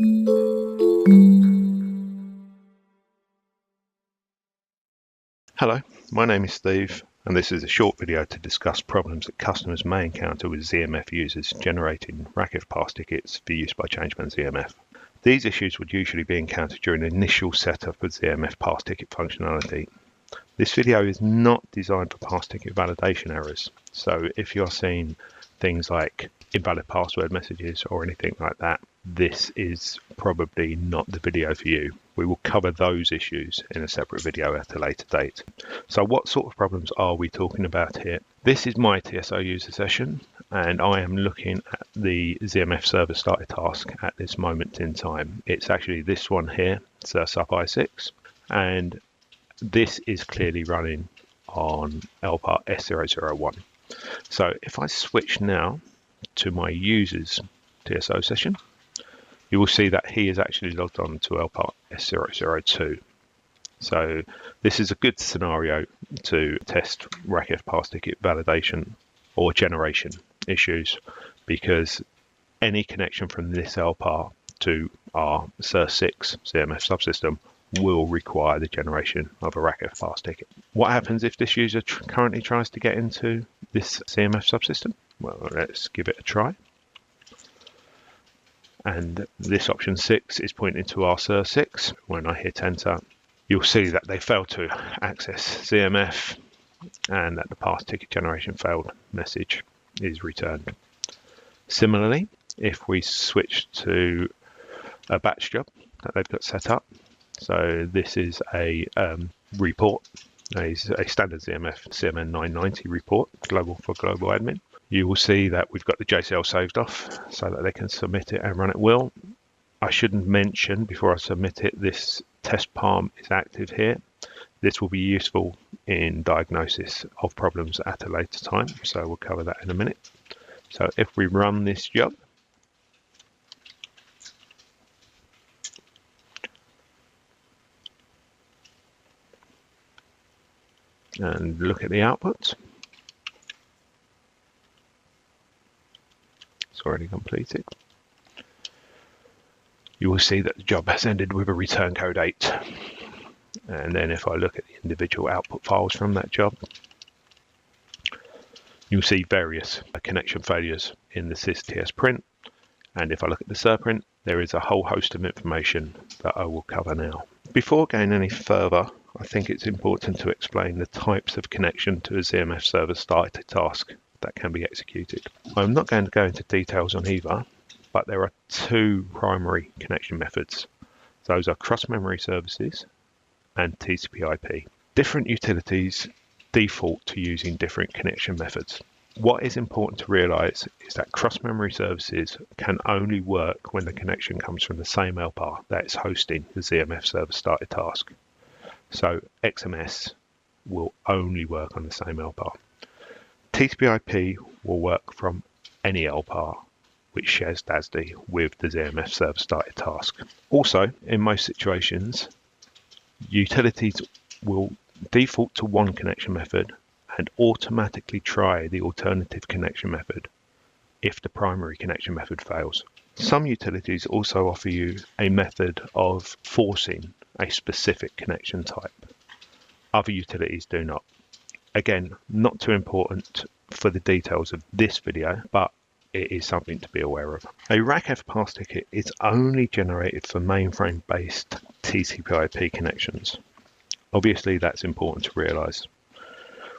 Hello, my name is Steve, and this is a short video to discuss problems that customers may encounter with ZMF users generating RACF PassTickets for use by Changeman ZMF. These issues would usually be encountered during the initial setup of ZMF PassTicket functionality. This video is not designed for PassTicket validation errors, so if you're seeing things like invalid password messages or anything like that, this is probably not the video for you. We will cover those issues in a separate video at a later date. So what sort of problems are we talking about here? This is my TSO user session, and I am looking at the ZMF server started task at this moment in time. It's actually this one here, it's a SUP i6, and this is clearly running on LPAR S001. So if I switch now to my user's TSO session, you will see that he is actually logged on to LPAR S002. So this is a good scenario to test RACF PassTicket validation or generation issues, because any connection from this LPAR to our SIR6 ZMF subsystem will require the generation of a RACF PassTicket. What happens if this user currently tries to get into this ZMF subsystem? Well, let's give it a try. And this option 6 is pointing to our SIR6. When I hit enter, you'll see that they failed to access ZMF and that the PassTicket generation failed message is returned. Similarly, if we switch to a batch job that they've got set up, so this is a report, a standard ZMF CMN 990 report, global admin. You will see that we've got the JCL saved off so that they can submit it and run at will. I shouldn't mention before I submit it, this test palm is active here. This will be useful in diagnosis of problems at a later time, so we'll cover that in a minute. So if we run this job, and look at the output, it's already completed. You will see that the job has ended with a return code 8. And then if I look at the individual output files from that job, you'll see various connection failures in the sys-ts print. And if I look at the SIR print, there is a whole host of information that I will cover now. Before going any further, I think it's important to explain the types of connection to a ZMF server started task that can be executed. I'm not going to go into details on either, but there are two primary connection methods. Those are cross-memory services and TCP/IP. Different utilities default to using different connection methods. What is important to realize is that cross-memory services can only work when the connection comes from the same LPAR that is hosting the ZMF server started task. So XMS will only work on the same LPAR. TCP/IP will work from any LPAR which shares DASD with the ZMF server started task. Also, in most situations, utilities will default to one connection method and automatically try the alternative connection method if the primary connection method fails. Some utilities also offer you a method of forcing a specific connection type. Other utilities do not. Again, not too important for the details of this video, but it is something to be aware of. A RACF PassTicket is only generated for mainframe-based TCP/IP connections. Obviously, that's important to realize.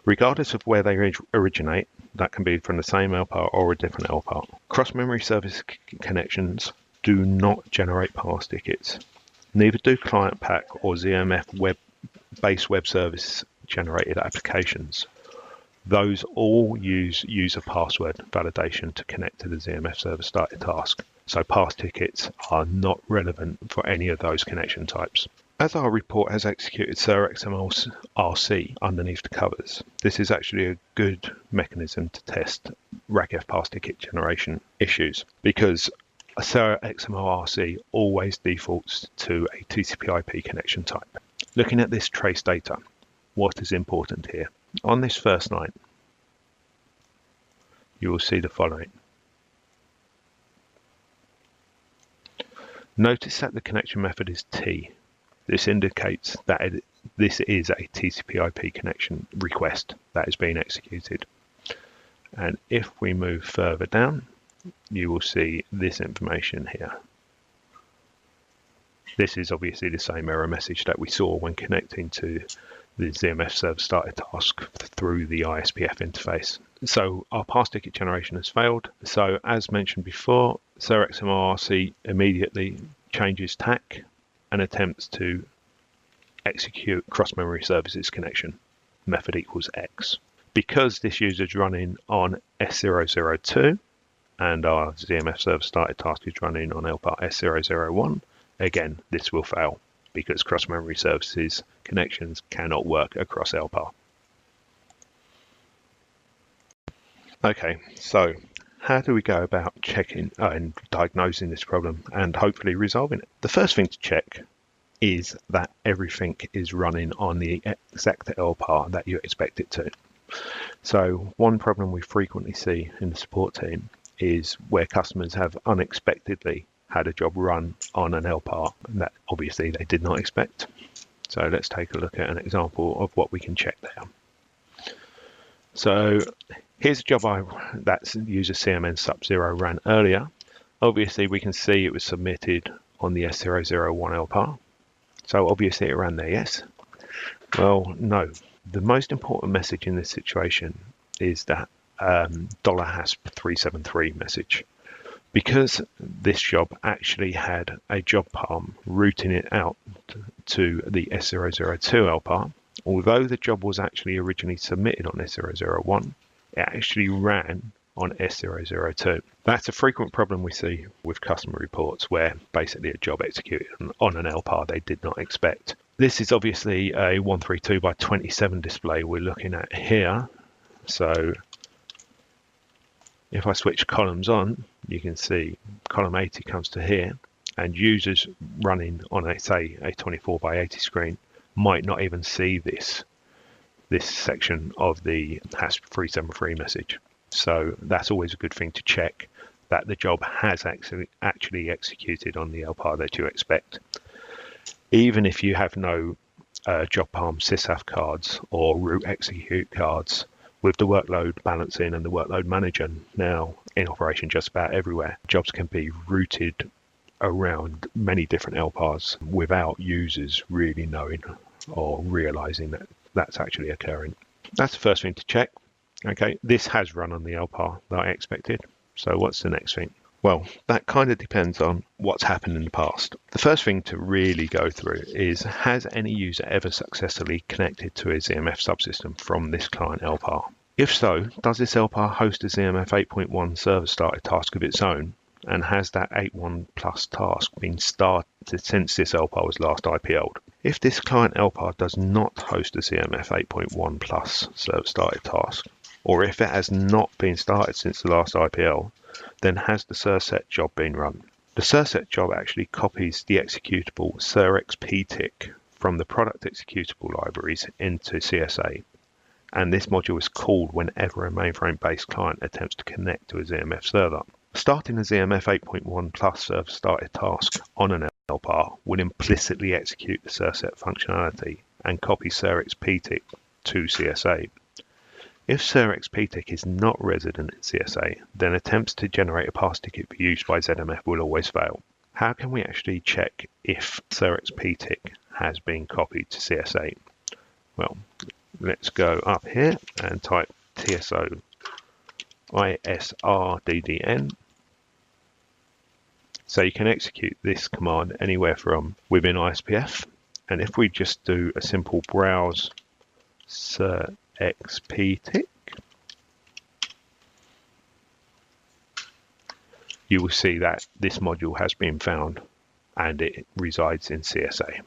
Regardless of where they originate, that can be from the same LPAR or a different LPAR. Cross-memory service connections do not generate PassTickets. Neither do client pack or ZMF web-based web service generated applications. Those all use user password validation to connect to the ZMF server started task. So PassTickets are not relevant for any of those connection types. As our report has executed SIR XML RC underneath the covers, this is actually a good mechanism to test RACF PassTicket generation issues, because a SIR XML RC always defaults to a TCP/IP connection type. Looking at this trace data, what is important here? On this first line, you will see the following. Notice that the connection method is T. This indicates that this is a TCP/IP connection request that is being executed. And if we move further down, you will see this information here. This is obviously the same error message that we saw when connecting to the ZMF server started task through the ISPF interface. So our PassTicket generation has failed. So as mentioned before, Cerex MRC immediately changes tack and attempts to execute cross-memory services connection, method equals X. Because this user is running on S002 and our ZMF server started task is running on LPAR S001, again, this will fail because cross-memory services connections cannot work across LPAR. Okay, so how do we go about checking and diagnosing this problem and hopefully resolving it? The first thing to check is that everything is running on the exact LPAR that you expect it to. So one problem we frequently see in the support team is where customers have unexpectedly had a job run on an LPAR that obviously they did not expect. So let's take a look at an example of what we can check there. So here's a job that user CMN sub0 ran earlier. Obviously we can see it was submitted on the S001 LPAR. So obviously it ran there, yes? Well, no. The most important message in this situation is that $#373 message. Because this job actually had a job palm routing it out to the S002 LPAR, although the job was actually originally submitted on S001, it actually ran on S002. That's a frequent problem we see with customer reports where basically a job executed on an LPAR they did not expect. This is obviously a 132x27 display we're looking at here. So if I switch columns on, you can see column 80 comes to here, and users running on a 24x80 screen might not even see this section of the #373 message. So that's always a good thing to check that the job has actually executed on the LPAR that you expect. Even if you have no job palm sysaf cards or root execute cards, with the workload balancing and the workload manager now in operation just about everywhere, jobs can be routed around many different LPARs without users really knowing or realizing that that's actually occurring. That's the first thing to check. Okay, this has run on the LPAR that I expected. So what's the next thing? Well, that kind of depends on what's happened in the past. The first thing to really go through is, has any user ever successfully connected to a ZMF subsystem from this client LPAR? If so, does this LPAR host a ZMF 8.1 server started task of its own? And has that 8.1 plus task been started since this LPAR was last IPL'd? If this client LPAR does not host a ZMF 8.1 plus server started task, or if it has not been started since the last IPL, then has the SIRSET job been run? The SIRSET job actually copies the executable Cerex PTIC from the product executable libraries into CSA, and this module is called whenever a mainframe-based client attempts to connect to a ZMF server. Starting a ZMF 8.1 plus server started task on an LPAR will implicitly execute the SIRSET functionality and copy Cerex PTIC to CSA. If Cerex PTIC is not resident in CSA, then attempts to generate a PassTicket for use by ZMF will always fail. How can we actually check if Cerex PTIC has been copied to CSA? Well, let's go up here and type TSO ISRDDN. So you can execute this command anywhere from within ISPF. And if we just do a simple browse Cerex PTIC, you will see that this module has been found and it resides in CSA.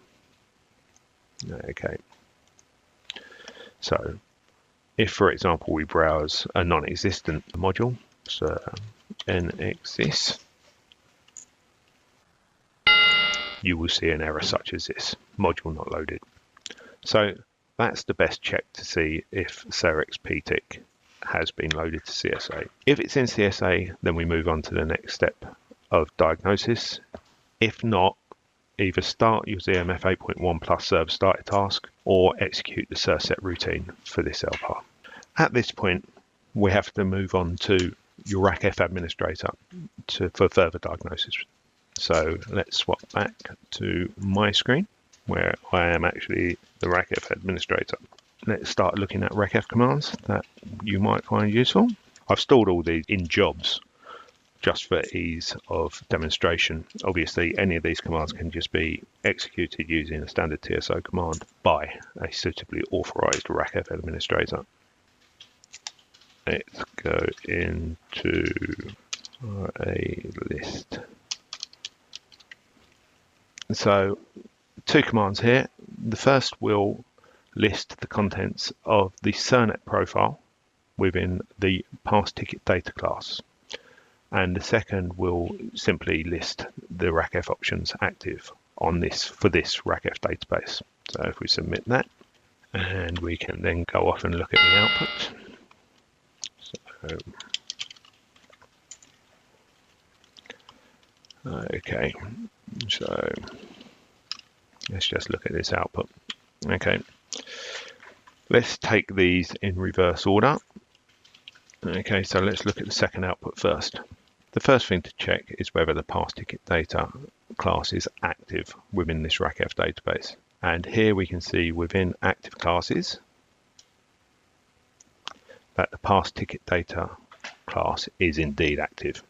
Okay. So if, for example, we browse a non-existent module, so nexist, you will see an error such as this, module not loaded. So that's the best check to see if Cerex PTIC has been loaded to CSA. If it's in CSA, then we move on to the next step of diagnosis. If not, either start your ZMF 8.1 plus server started task or execute the set routine for this LPAR. At this point, we have to move on to your RACF administrator for further diagnosis. So let's swap back to my screen where I am actually the RACF administrator. Let's start looking at RACF commands that you might find useful. I've stored all these in jobs just for ease of demonstration. Obviously, any of these commands can just be executed using a standard TSO command by a suitably authorized RACF administrator. Let's go into a list. So, two commands here. The first will list the contents of the CERNET profile within the PassTicket data class. And the second will simply list the RACF options active on this for this RACF database. So if we submit that, and we can then go off and look at the output. Okay, so let's just look at this output. Okay, let's take these in reverse order. Okay, so let's look at the second output first. The first thing to check is whether the PassTicket data class is active within this RACF database. And here we can see within active classes that the PassTicket data class is indeed active.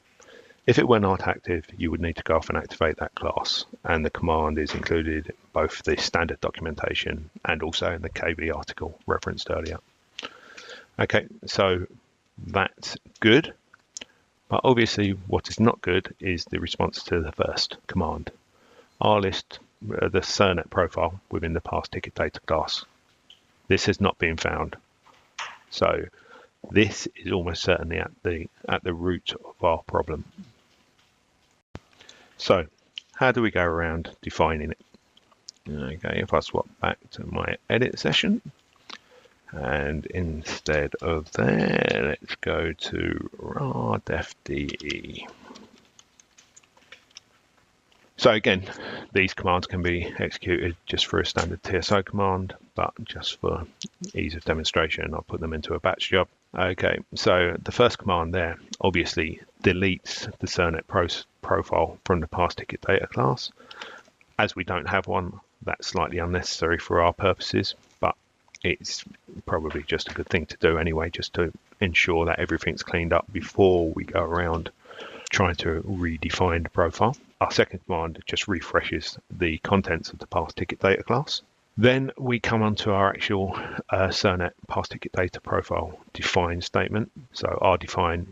If it were not active, you would need to go off and activate that class. And the command is included in both the standard documentation and also in the KV article referenced earlier. Okay, so that's good. But obviously what is not good is the response to the first command. rlist the CERNET profile within the PassTicket data class. This has not been found. So this is almost certainly at the root of our problem. So how do we go around defining it? Okay, if I swap back to my edit session, and instead of there, let's go to radefde. So again, these commands can be executed just for a standard TSO command, but just for ease of demonstration, I'll put them into a batch job. Okay, so the first command there obviously deletes the CERNET profile from the PassTicket data class. As we don't have one, that's slightly unnecessary for our purposes, but it's probably just a good thing to do anyway, just to ensure that everything's cleaned up before we go around trying to redefine the profile. Our second command just refreshes the contents of the PassTicket data class. Then we come onto our actual CERNET PassTicket data profile define statement. So rdefine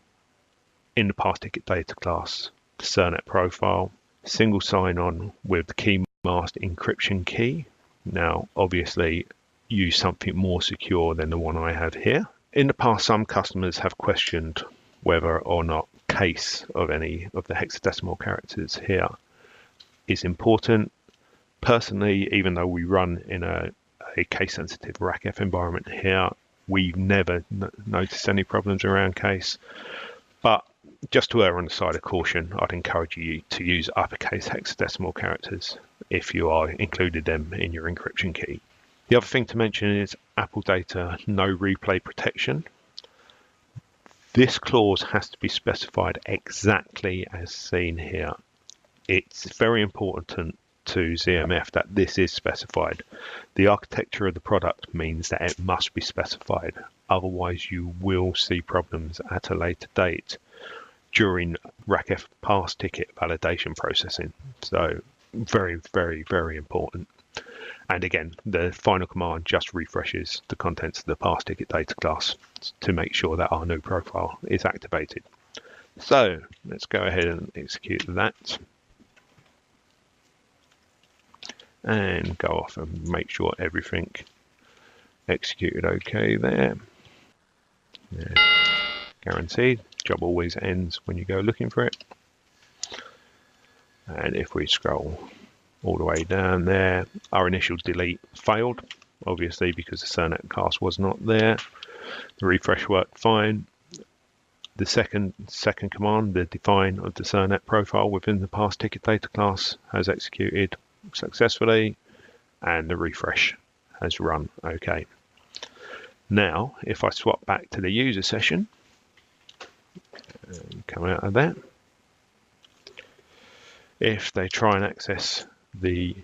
in the PassTicket data class, the CERNET profile, single sign-on with the key masked encryption key. Now, obviously, use something more secure than the one I have here. In the past, some customers have questioned whether or not case of any of the hexadecimal characters here is important. Personally, even though we run in a case-sensitive RACF environment here, we've never noticed any problems around case. But just to err on the side of caution, I'd encourage you to use uppercase hexadecimal characters if you are included them in your encryption key. The other thing to mention is Apple Data no replay protection. This clause has to be specified exactly as seen here. It's very important to ZMF that this is specified. The architecture of the product means that it must be specified. Otherwise, you will see problems at a later date during RACF PassTicket validation processing. So very, very, very important. And again, the final command just refreshes the contents of the PassTicket data class to make sure that our new profile is activated. So let's go ahead and execute that. And go off and make sure everything executed okay there. Yeah. Guaranteed. Job always ends when you go looking for it. And if we scroll all the way down there, our initial delete failed, obviously because the CERNET class was not there. The refresh worked fine. The second command, the define of the CERNet profile within the PassTicket data class, has executed successfully, and the refresh has run okay. Now, if I swap back to the user session and come out of that, if they try and access the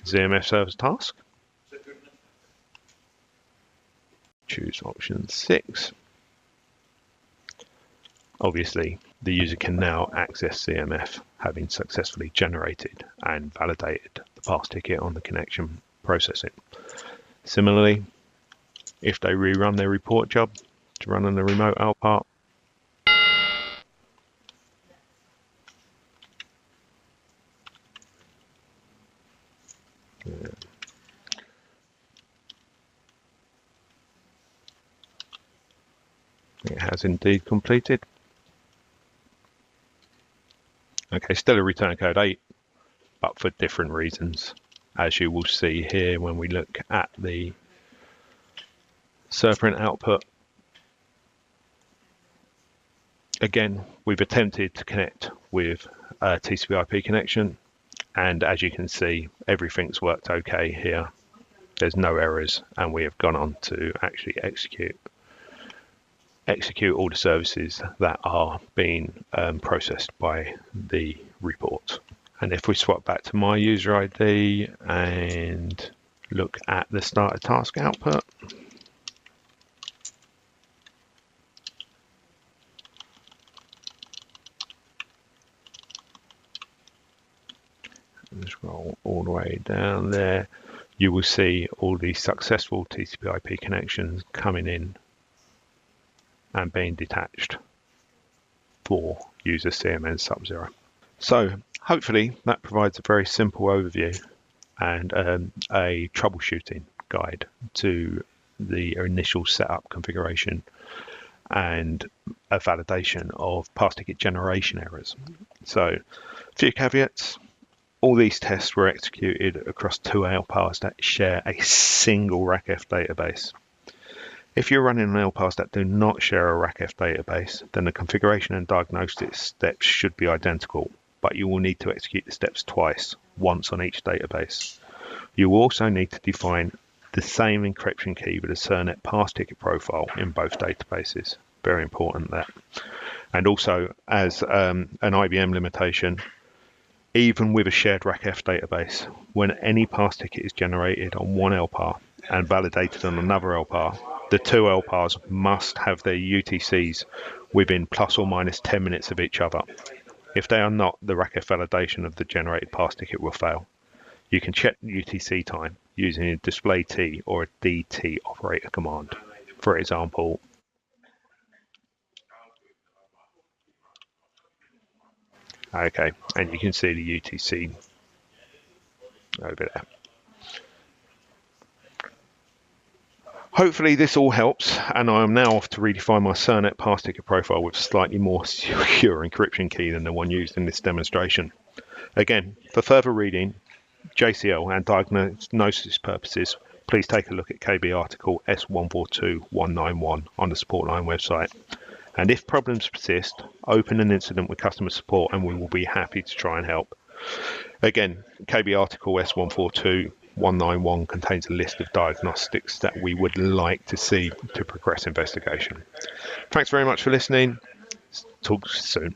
ZMF service task, choose option 6. Obviously, the user can now access ZMF, having successfully generated and validated the PassTicket on the connection processing. Similarly, if they rerun their report job to run on the remote L part, it has indeed completed. Okay, still a return code 8, but for different reasons, as you will see here when we look at the serprint output. Again, we've attempted to connect with a TCP/IP connection, and as you can see, everything's worked okay here. There's no errors, and we have gone on to actually execute all the services that are being processed by the report. And if we swap back to my user ID and look at the started task output, and scroll all the way down there, you will see all the successful TCP/IP connections coming in and being detached for user CMN Sub-0. So hopefully that provides a very simple overview and a troubleshooting guide to the initial setup configuration and a validation of PassTicket generation errors. So a few caveats. All these tests were executed across 2 LPARs that share a single RACF database. If you're running an LPARs that do not share a RACF database, then the configuration and diagnosis steps should be identical, but you will need to execute the steps twice, once on each database. You will also need to define the same encryption key with a CERNet PassTicket profile in both databases. Very important that. And also, as an IBM limitation, even with a shared RACF database, when any PassTicket is generated on one LPAR and validated on another LPAR, the 2 LPARs must have their UTCs within plus or minus 10 minutes of each other. If they are not, the RACF validation of the generated PassTicket will fail. You can check UTC time using a display T or a DT operator command. For example, okay, and you can see the UTC over there. Hopefully this all helps, and I am now off to redefine my CERNet PassTicket profile with a slightly more secure encryption key than the one used in this demonstration. Again, for further reading, JCL and diagnosis purposes, please take a look at KB article S142191 on the support line website. And if problems persist, open an incident with customer support and we will be happy to try and help. Again, KB article S142191 contains a list of diagnostics that we would like to see to progress investigation. Thanks very much for listening. Talk soon.